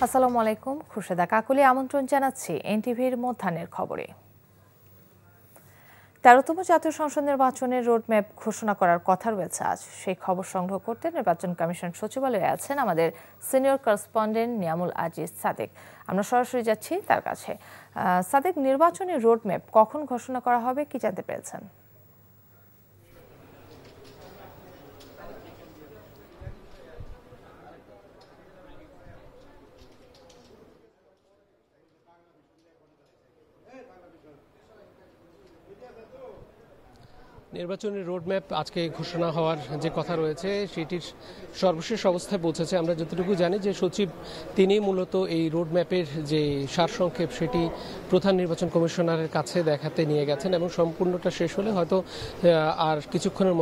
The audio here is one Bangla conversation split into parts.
আসসালামু আলাইকুম, খুরশেদা কাকুলি আমন্ত্রণ জানাচ্ছি এনটিভির মধ্যাহ্নের খবরে। ১৩তম জাতীয় সংসদ নির্বাচনের রোডম্যাপ ঘোষণা করার কথা রয়েছে আজ। সেই খবর সংগ্রহ করতে নির্বাচন কমিশন সচিবালয়ে আছেন আমাদের সিনিয়র করেসপন্ডেন্ট নিয়ামুল আজিজ সাদেক। আমরা সরাসরি যাচ্ছি তার কাছে। সাদেক, নির্বাচনী রোডম্যাপ কখন ঘোষণা করা হবে, কি জানতে পেরেছেন? নির্বাচনী রোডম্যাপ আজকে ঘোষণা হওয়ার যে কথা রয়েছে সেটির সর্বশেষ অবস্থায় পৌঁছেছে। আমরা যতটুকু জানি যে সচিব তিনি মূলত এই রোডম্যাপের যে সারসংক্ষেপ সেটি প্রধান নির্বাচন কমিশনারের কাছে দেখাতে নিয়ে গেছেন এবং সম্পূর্ণটা শেষ হলে হয়তো আর কিছুক্ষণের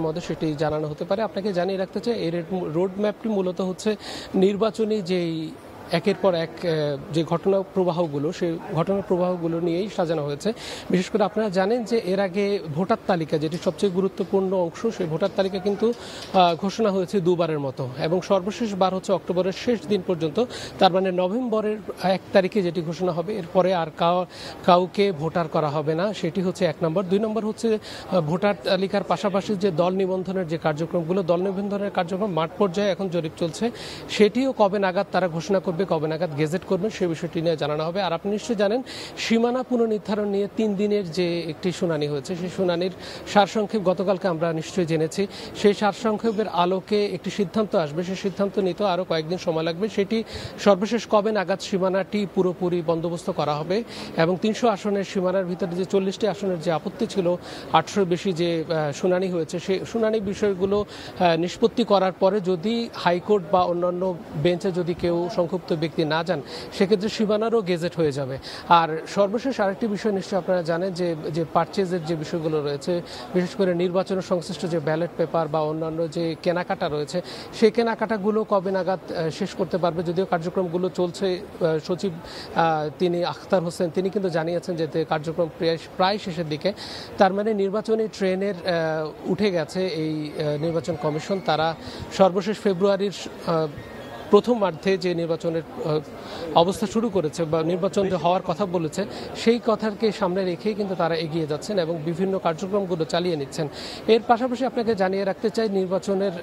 মধ্যে সেটি জানানো হতে পারে। আপনাকে জানিয়ে রাখতে চাই এই রোডম্যাপটি মূলত হচ্ছে নির্বাচনী যেই একের পর এক যে ঘটনা প্রবাহগুলো সেই ঘটনা প্রবাহগুলো নিয়েই সাজানো হয়েছে। বিশেষ করে আপনারা জানেন যে এর আগে ভোটার তালিকা, যেটি সবচেয়ে গুরুত্বপূর্ণ অংশ, সেই ভোটার তালিকা কিন্তু ঘোষণা হয়েছে দুবারের মতো এবং সর্বশেষ বার হচ্ছে অক্টোবরের শেষ দিন পর্যন্ত। তার মানে নভেম্বরের ১ তারিখে যেটি ঘোষণা হবে, এরপরে আর কাউকে ভোটার করা হবে না, সেটি হচ্ছে ১ নম্বর। ২ নম্বর হচ্ছে ভোটার তালিকার পাশাপাশি যে দল নিবন্ধনের যে কার্যক্রমগুলো, দল নিবন্ধনের কার্যক্রম মাঠ পর্যায়ে এখন জরিপ চলছে, সেটিও কবে নাগাদ তারা ঘোষণা করবে, কবে নাগাদ গেজেট করবেন সে বিষয়টি নিয়ে জানানো হবে। আর আপনি নিশ্চয়ই জানেন সীমানা পুনর্নির্ধারণ নিয়ে ৩ দিনের যে একটি শুনানি হয়েছে, সেই শুনানির সারসংক্ষেপ গতকালকে আমরা নিশ্চয়ই জেনেছি। সেই সারসংক্ষেপের আলোকে একটি সিদ্ধান্ত আসবে, সেই সিদ্ধান্ত নিতে আরও কয়েকদিন সময় লাগবে। সেটি সর্বশেষ কবে নাগাদ সীমানাটি পুরোপুরি বন্দোবস্ত করা হবে এবং ৩০০ আসনের সীমানার ভিতরে যে ৪০টি আসনের যে আপত্তি ছিল, ৮০০ বেশি যে শুনানি হয়েছে, সেই শুনানি বিষয়গুলো নিষ্পত্তি করার পরে যদি হাইকোর্ট বা অন্যান্য বেঞ্চে যদি কেউ সংক্ষুব্ধ ব্যক্তি না যান, সেক্ষেত্রে সীমানারও গেজেট হয়ে যাবে। আর সর্বশেষ আরেকটি বিষয় নিশ্চয়ই আপনারা জানেন যে পারচেজের যে বিষয়গুলো রয়েছে, বিশেষ করে নির্বাচনের সংশ্লিষ্ট যে ব্যালট পেপার বা অন্যান্য যে কেনাকাটা রয়েছে, সেই কেনাকাটাগুলো কবে নাগাদ শেষ করতে পারবে। যদিও কার্যক্রমগুলো চলছে, সচিব তিনি আখতার হোসেন তিনি কিন্তু জানিয়েছেন যে কার্যক্রম প্রায় শেষের দিকে। তার মানে নির্বাচনী ট্রেনের উঠে গেছে এই নির্বাচন কমিশন। তারা সর্বশেষ ফেব্রুয়ারির প্রথমার্ধে যে নির্বাচনের অবস্থা শুরু করেছে বা নির্বাচন যে হওয়ার কথা বলেছে, সেই কথাকে সামনে রেখেই কিন্তু তারা এগিয়ে যাচ্ছেন এবং বিভিন্ন কার্যক্রমগুলো চালিয়ে নিচ্ছেন। এর পাশাপাশি আপনাকে জানিয়ে রাখতে চাই, নির্বাচনের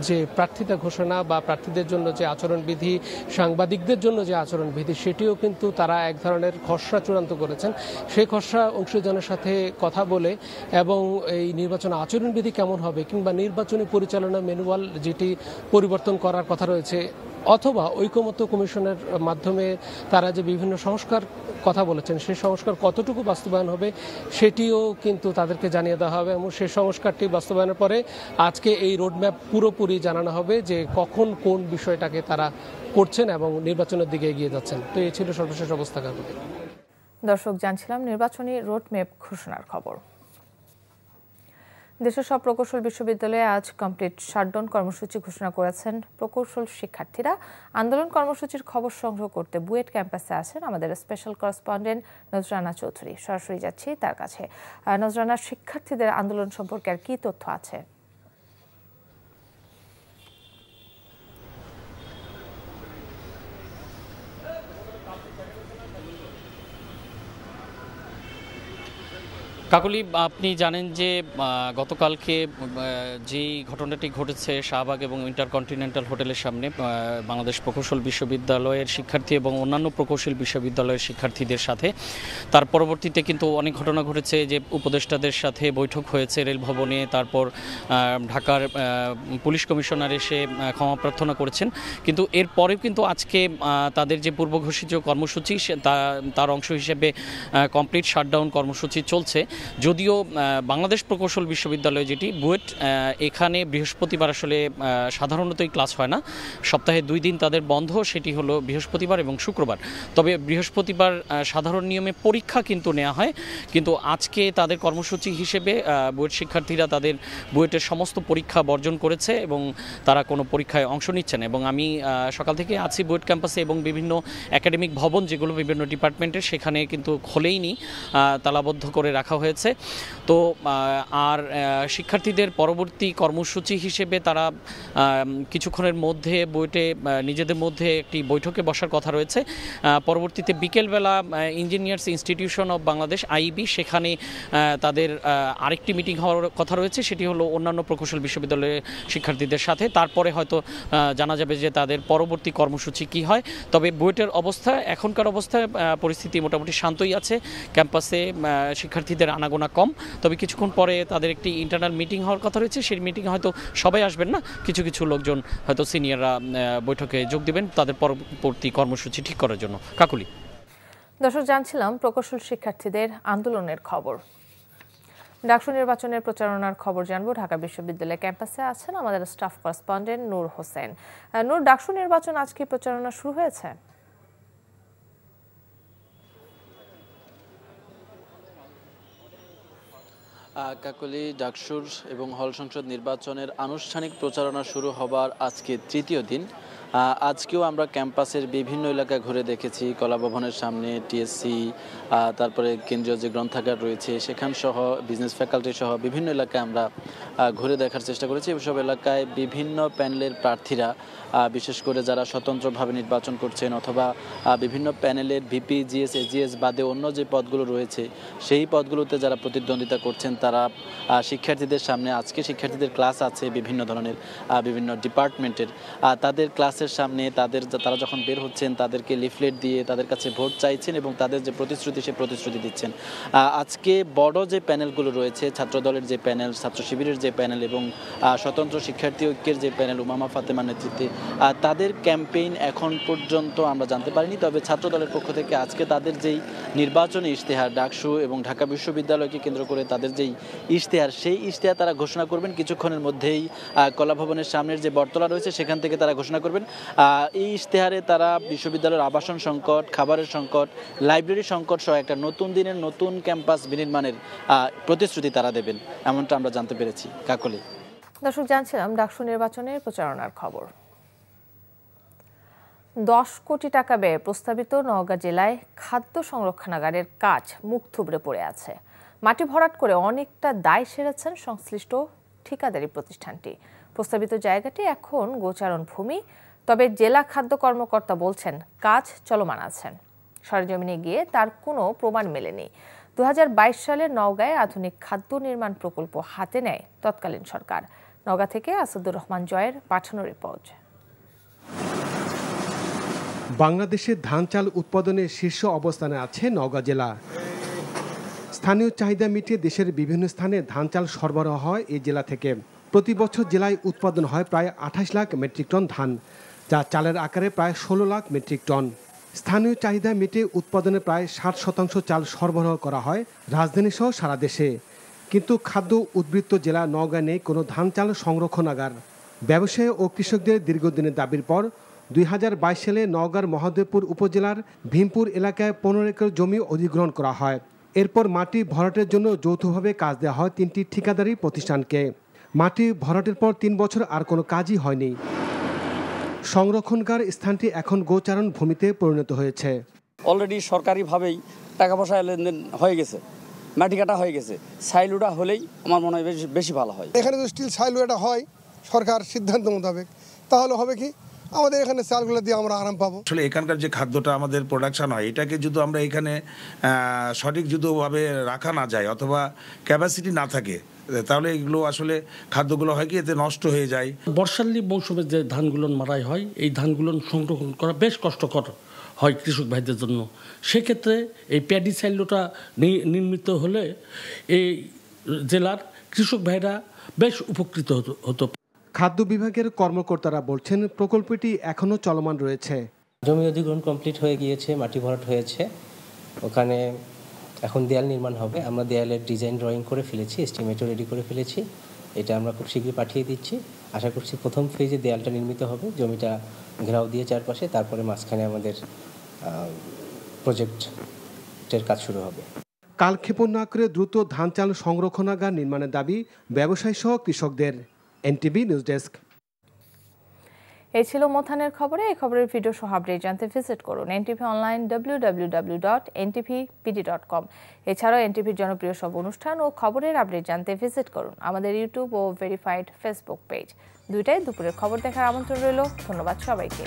যে প্রার্থিতা ঘোষণা বা প্রার্থীদের জন্য যে আচরণবিধি, সাংবাদিকদের জন্য যে আচরণবিধি, সেটিও কিন্তু তারা এক ধরনের খসড়া চূড়ান্ত করেছেন। সেই খসড়া অংশীজনের সাথে কথা বলে এবং এই নির্বাচন আচরণবিধি কেমন হবে কিংবা নির্বাচনী পরিচালনা ম্যানুয়াল যেটি পরিবর্তন করার কথা রয়েছে, অথবা ঐকমত্য কমিশনের মাধ্যমে তারা যে বিভিন্ন সংস্কার কথা বলেছেন, সেই সংস্কার কতটুকু বাস্তবায়ন হবে সেটিও কিন্তু তাদেরকে জানিয়ে দেওয়া হবে এবং সেই সংস্কারটি বাস্তবায়নের পরে আজকে এই রোডম্যাপ পুরোপুরি জানানো হবে যে কখন কোন বিষয়টাকে তারা করছেন এবং নির্বাচনের দিকে এগিয়ে যাচ্ছেন। তো এই ছিল সর্বশেষ অবস্থা। দর্শক, জানছিলাম নির্বাচনী রোডম্যাপ ঘোষণার খবর। দেশের সব প্রকৌশল বিশ্ববিদ্যালয়ে আজ কমপ্লিট শাটডাউন কর্মসূচি ঘোষণা করেছেন প্রকৌশল শিক্ষার্থীরা। আন্দোলন কর্মসূচির খবর সংগ্রহ করতে বুয়েট ক্যাম্পাসে আছেন আমাদের স্পেশাল করেসপন্ডেন্ট নজরানা চৌধুরী। সরাসরি যাচ্ছি তার কাছে। নজরানা, শিক্ষার্থীদের আন্দোলন সম্পর্কে আর কি তথ্য আছে? কাকলি, আপনি জানেন যে গতকালকে যেই ঘটনাটি ঘটেছে শাহবাগ এবং ইন্টারকন্টিনেন্টাল হোটেলের সামনে বাংলাদেশ প্রকৌশল বিশ্ববিদ্যালয়ের শিক্ষার্থী এবং অন্যান্য প্রকৌশল বিশ্ববিদ্যালয়ের শিক্ষার্থীদের সাথে, তার পরবর্তীতে কিন্তু অনেক ঘটনা ঘটেছে যে উপদেষ্টাদের সাথে বৈঠক হয়েছে রেল ভবনে, তারপর ঢাকার পুলিশ কমিশনার এসে ক্ষমা প্রার্থনা করেছেন। কিন্তু এরপরেও কিন্তু আজকে তাদের যে পূর্বঘোষিত কর্মসূচি তার অংশ হিসেবে কমপ্লিট শাটডাউন কর্মসূচি চলছে। যদিও বাংলাদেশ প্রকৌশল বিশ্ববিদ্যালয় যেটি বুয়েট, এখানে বৃহস্পতিবার আসলে সাধারণতই ক্লাস হয় না, সপ্তাহে 2 দিন তাদের বন্ধ, সেটি হলো বৃহস্পতিবার এবং শুক্রবার। তবে বৃহস্পতিবার সাধারণ নিয়মে পরীক্ষা কিন্তু নেওয়া হয়, কিন্তু আজকে তাদের কর্মসূচি হিসেবে বুয়েট শিক্ষার্থীরা তাদের বুয়েটের সমস্ত পরীক্ষা বর্জন করেছে এবং তারা কোনো পরীক্ষায় অংশ নিচ্ছেন। এবং আমি সকাল থেকে আছি বুয়েট ক্যাম্পাসে এবং বিভিন্ন একাডেমিক ভবন যেগুলো বিভিন্ন ডিপার্টমেন্টের, সেখানে কিন্তু খোলেইনি, তালাবদ্ধ করে রাখা হয়েছে। হয়েছে। তো আর শিক্ষার্থীদের পরবর্তী কর্মসূচি হিসেবে তারা কিছুক্ষণের মধ্যে বুয়েটে নিজেদের মধ্যে একটি বৈঠকে বসার কথা রয়েছে। পরবর্তীতে বিকেলবেলা engineers institution of Bangladesh IB সেখানে তাদের আরেকটি মিটিং হওয়ার কথা রয়েছে, সেটি হলো অন্যান্য প্রকৌশল বিশ্ববিদ্যালয়ের শিক্ষার্থীদের সাথে। তারপরে হয়তো জানা যাবে যে তাদের পরবর্তী কর্মসূচি কি হয়। তবে বুয়েটের অবস্থা এখনকার অবস্থায় পরিস্থিতি মোটামুটি শান্তই আছে। ক্যাম্পাসে শিক্ষার্থীদের আনাগোনা কম, তবে কিছুক্ষণ পরে তাদের একটি ইন্টারনাল মিটিং হওয়ার কথা রয়েছে। সেই মিটিংয়ে হয়তো সবাই আসবেন না, কিছু কিছু লোকজন হয়তো সিনিয়ররা বৈঠকে যোগ দেবেন তাদের পরবর্তী কর্মসূচি ঠিক করার জন্য। কাকুলি। দর্শক, জানছিলাম প্রকৌশল শিক্ষার্থীদের আন্দোলনের খবর। ডাকসু নির্বাচনের প্রচারণার খবর জানবো। ঢাকা বিশ্ববিদ্যালয় ক্যাম্পাসে আছেন আমাদের স্টাফ করেসপন্ডেন্ট নূর হোসেন। নূর, ডাকসু নির্বাচন আজকে প্রচারণা শুরু হয়েছে? কাকলি, ডাকসুর এবং হল সংসদ নির্বাচনের আনুষ্ঠানিক প্রচারণা শুরু হবার আজকে তৃতীয় দিন। আজকেও আমরা ক্যাম্পাসের বিভিন্ন এলাকা ঘুরে দেখেছি। কলা ভবনের সামনে টিএসসি, তারপরে কেন্দ্রীয় যে গ্রন্থাগার রয়েছে সেখান সহ বিজনেস ফ্যাকাল্টি সহ বিভিন্ন এলাকায় আমরা ঘুরে দেখার চেষ্টা করেছি। এসব এলাকায় বিভিন্ন প্যানেলের প্রার্থীরা, বিশেষ করে যারা স্বতন্ত্রভাবে নির্বাচন করছেন অথবা বিভিন্ন প্যানেলের ভিপি, জিএস, এজিএস বাদে অন্য যে পদগুলো রয়েছে সেই পদগুলোতে যারা প্রতিদ্বন্দ্বিতা করছেন তারা শিক্ষার্থীদের সামনে, আজকে শিক্ষার্থীদের ক্লাস আছে বিভিন্ন ধরনের বিভিন্ন ডিপার্টমেন্টের, তাদের ক্লাসের সামনে তারা যখন বের হচ্ছেন তাদেরকে লিফলেট দিয়ে তাদের কাছে ভোট চাইছেন এবং তাদের যে প্রতিশ্রুতি সে প্রতিশ্রুতি দিচ্ছেন। আজকে বড় যে প্যানেলগুলো রয়েছে, ছাত্রদলের যে প্যানেল, ছাত্র শিবিরের যে প্যানেল এবং স্বতন্ত্র শিক্ষার্থী ঐক্যের যে প্যানেল উমামা ফাতেমার নেতৃত্বে, তাদের ক্যাম্পেইন এখন পর্যন্ত আমরা জানতে পারিনি। তবে ছাত্রদলের পক্ষ থেকে আজকে তাদের যেই নির্বাচনী ইশতেহার, ডাকসু এবং ঢাকা বিশ্ববিদ্যালয়কে কেন্দ্র করে তাদের যেই ইশতেহার, সেই ইশতেহার তারা ঘোষণা করবেন কিছুক্ষণের মধ্যেই। কলা ভবনের সামনের যে বটতলা রয়েছে সেখান থেকে তারা ঘোষণা করবেন। এই ইশতেহারে তারা বিশ্ববিদ্যালয়ের আবাসন সংকট, খাবারের সংকট, লাইব্রেরি সংকট সহ একটা নতুন দিনের নতুন ক্যাম্পাস বিনির্মাণের প্রতিশ্রুতি তারা দেবেন, এমনটা আমরা জানতে পেরেছি। কাকলি। দর্শক, জানছিলাম ডাকসু নির্বাচনের প্রচারণার খবর। 10 কোটি টাকা ব্যয়ে প্রস্তাবিত নওগাঁ জেলায় খাদ্য সংরক্ষণাগারের কাজ মুখ থুবড়ে পড়ে আছে। মাটি ভরাট করে অনেকটা দায় সেরেছেন সংশ্লিষ্ট ঠিকাদারি প্রতিষ্ঠানটি। প্রস্তাবিত জায়গাটি এখন গোচারণ ভূমি, তবে জেলা খাদ্য কর্মকর্তা বলছেন কাজ চলমান আছে। সরেজমিনে গিয়ে তার কোনো প্রমাণ মেলেনি। 2022 সালে নওগাঁয় আধুনিক খাদ্য নির্মাণ প্রকল্প হাতে নেয় তৎকালীন সরকার। নওগাঁ থেকে আসাদুর রহমান জয়ের পাঠানো রিপোর্ট। বাংলাদেশের ধান চাল উৎপাদনে শীর্ষ অবস্থানে আছে নওগাঁ জেলা। স্থানীয় চাহিদা মিটিয়ে দেশের বিভিন্ন স্থানে ধান চাল সরবরাহ হয় এই জেলা থেকে। প্রতি বছর জেলায় উৎপাদন হয় প্রায় 28 লাখ মেট্রিক টন ধান, যা চালের আকারে প্রায় 16 লাখ মেট্রিক টন। স্থানীয় চাহিদা মিটিয়ে উৎপাদনে প্রায় 60% চাল সরবরাহ করা হয় রাজধানী সহ সারা দেশে। কিন্তু খাদ্য উদ্বৃত্ত জেলা নওগাঁ নেই কোনো ধান চাল সংরক্ষণাগার। ব্যবসায়ী ও কৃষকদের দীর্ঘদিনের দাবির পর 2022 সালে নওগাঁর মহাদেবপুর উপজেলার ভীমপুর এলাকায় 15 একর জমি অধিগ্রহণ করা হয়। এরপর মাটি ভরাটের জন্য যৌথভাবে কাজ দেওয়া হয় 3টি ঠিকাদারি প্রতিষ্ঠানকে। মাটি ভরাটের পর 3 বছর আর কোনো কাজই হয়নি। সংরক্ষণকার স্থানটি এখন গোচারণ ভূমিতে পরিণত হয়েছে। অলরেডি সরকারিভাবেই টাকা পয়সা লেনদেন হয়ে গেছে, মাটি কাটা হয়ে গেছে। সাইলুটা হলেই আমার মনে হয় বেশি ভালো হয়। এখানে যদি স্টিল সাইলুটা হয় সরকার সিদ্ধান্ত মোতাবেক, তাহলে হবে কি আমাদের এখানে চালগুলো দিয়ে আমরা আরাম পাবো। আসলে এখানকার যে খাদ্যটা আমাদের প্রোডাকশন হয়, এটাকে যদি আমরা এখানে সঠিক যদিভাবে রাখা না যায় অথবা ক্যাপাসিটি না থাকে, তাহলে এগুলো আসলে খাদ্যগুলো হয় কি এতে নষ্ট হয়ে যায়। বর্ষালি মৌসুমে যে ধানগুলো মারাই হয়, এই ধানগুলো সংরক্ষণ করা বেশ কষ্টকর হয় কৃষক ভাইদের জন্য। সেক্ষেত্রে এই প্যাডি সাইলোটা নির্মিত হলে এই জেলার কৃষক ভাইরা বেশ উপকৃত হতো। খাদ্য বিভাগের কর্মকর্তারা বলছেন প্রকল্পটি এখনও চলমান রয়েছে। জমি অধিগ্রহণ কমপ্লিট হয়ে গিয়েছে, মাটি ভরাট হয়েছে, ওখানে এখন দেয়াল নির্মাণ হবে। আমরা দেয়ালের ডিজাইন ড্রয়িং করে ফেলেছি, এস্টিমেটও রেডি করে ফেলেছি। এটা আমরা খুব শীঘ্রই পাঠিয়ে দিচ্ছি। আশা করছি প্রথম ফেজে দেয়ালটা নির্মিত হবে, জমিটা ঘেরাও দিয়ে চারপাশে, তারপরে মাঝখানে আমাদের প্রজেক্টের কাজ শুরু হবে। কালক্ষেপণ না করে দ্রুত ধান চাল সংরক্ষণাগার নির্মাণের দাবি ব্যবসায়ী সহ কৃষকদের। NTV news desk. এই ছিল মোথানের খবরে। এই খবরের ভিডিও সহ আপডেট জানতে ভিজিট করুন এনটিভি অনলাইন www.ntvpd.com। এছাড়াও এনটিভির জনপ্রিয় সব অনুষ্ঠান ও খবরের আপডেট জানতে ভিজিট করুন আমাদের ইউটিউব ও ভেরিফাইড ফেসবুক পেজ। দুইটাই দুপুরের খবর দেখার আমন্ত্রণ রইল। ধন্যবাদ সবাইকে।